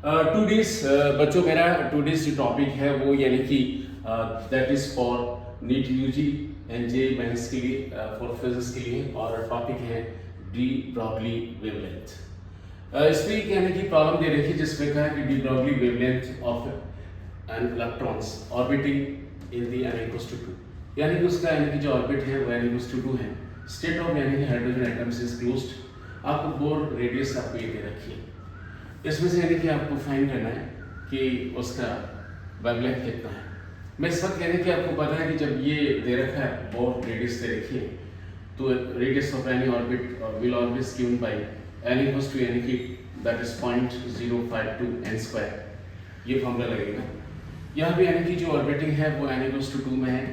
Two days बच्चों, मेरा two days जो टॉपिक है वो यानी कि that is for NEET UG and JEE mains के लिए, फॉर फिजिक्स के लिए, और टॉपिक है डी ब्रॉगली वेवलेंथ। इसमें एक यानी कि प्रॉब्लम दे रखी है जिसमें कहा कि de Broglie wavelength of an electrons orbiting in the n equals to 2, यानी कि उसका यानी कि जो ऑर्बिट है वो n equals to 2 है। स्टेट ऑफ यानी कि हाइड्रोजन एटम्स इज क्लोज्ड। आपको बोर रेडियस आपको ये दे रखी है, इसमें से यानी कि आपको फाइंड करना है कि उसका वेवलेंथ कितना है। मैं इस वक्त यानी कि आपको पता है कि जब ये दे रखा है, बोर रेडियस दे रखी है, तो radius of any orbit will always given by n equals to यानी कि दैट इज 0.052 n स्क्वायर, ये फॉर्मूला लगेगा। यहाँ पे यानी कि जो ऑर्बिटिंग है वो n equals to 2 में है,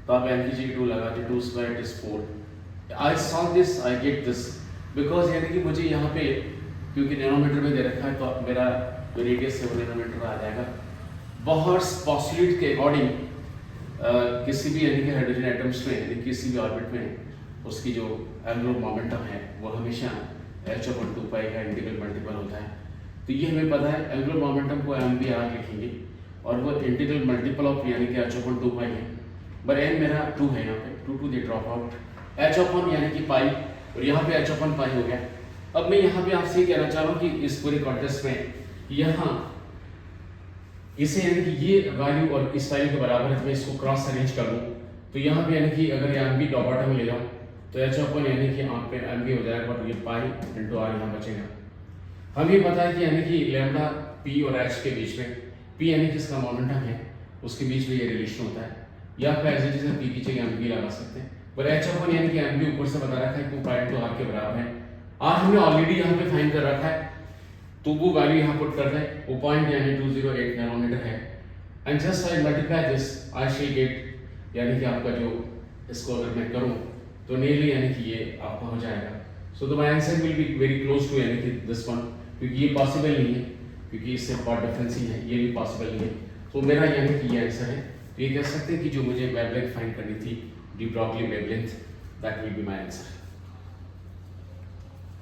तो आप n की जगह 2 लगा के 2 square is 4। I solve this, I get this, because यानी कि मुझे यहाँ पे क्योंकि नैनोमीटर में दे रखा है तो मेरा जो रेडियस है वो नैनोमीटर में आ जाएगा। बहुत पॉस्टुलेट के अकॉर्डिंग किसी भी यानी कि हाइड्रोजन एटम्स में यानी किसी भी ऑर्बिट में उसकी जो एंगुलर मोमेंटम है वो हमेशा h/2 पाई का इंटीग्रल मल्टीपल होता है। तो ये हमें पता है, एंगुलर मोमेंटम को m/r लिखेंगे और वो इंटीग्रल मल्टीपल ऑफ यानी कि h/2 पाई है। पर n मेरा 2 है, यहाँ पे 2 दे ड्रॉप आउट, h यानी कि पाई, और यहाँ पे h/पाई हो गया। अब मैं यहाँ पे आपसे कहना चाह रहा हूँ कि इस पूरे कॉन्टेक्स्ट में यहाँ इसे यानी कि ये वैल्यू और इस वैल्यू के बराबर है, तो मैं इसको क्रॉस अरेंज कर लूँ तो यहाँ पे यानी कि अगर यहाँ भी डॉट में ले जाऊँ तो h यानी कि यहाँ पे एम भी हो जाएगा, बट ये पाई इंटू आर यहाँ बचेगा। हमें पता है कि यानी कि लैम्डा पी और एच के बीच में, पी यानी कि इसका मोमेंटम है, उसके बीच में ये रिलेशन होता है, या फिर एज इट इज पी की जगह एम भी लगा सकते हैं। पर h यानी कि एम भी ऊपर से बता रखा है 2 पाई इंटू आर के बराबर है। आर हमने ऑलरेडी यहाँ पे फाइंड कर रखा है, तो वो वैल्यू यहाँ पुट कर दें, वो पॉइंट यानी 208 नैनोमीटर है। And just I multiply this, I shall get यानी कि आपका जो इसको अगर मैं करूँ तो नियरली यानी कि ये आपका हो जाएगा। So the my answer will be very close to यानी कि दिस वन, क्योंकि ये पॉसिबल नहीं है, क्योंकि इससे बहुत डिफरेंस ही है, ये भी पॉसिबल नहीं है। तो मेरा यानी कि ये आंसर है। तो ये कह सकते हैं कि जो मुझे वेवलेंथ फाइंड करनी थी, D Broglie wavelength, that will be my answer.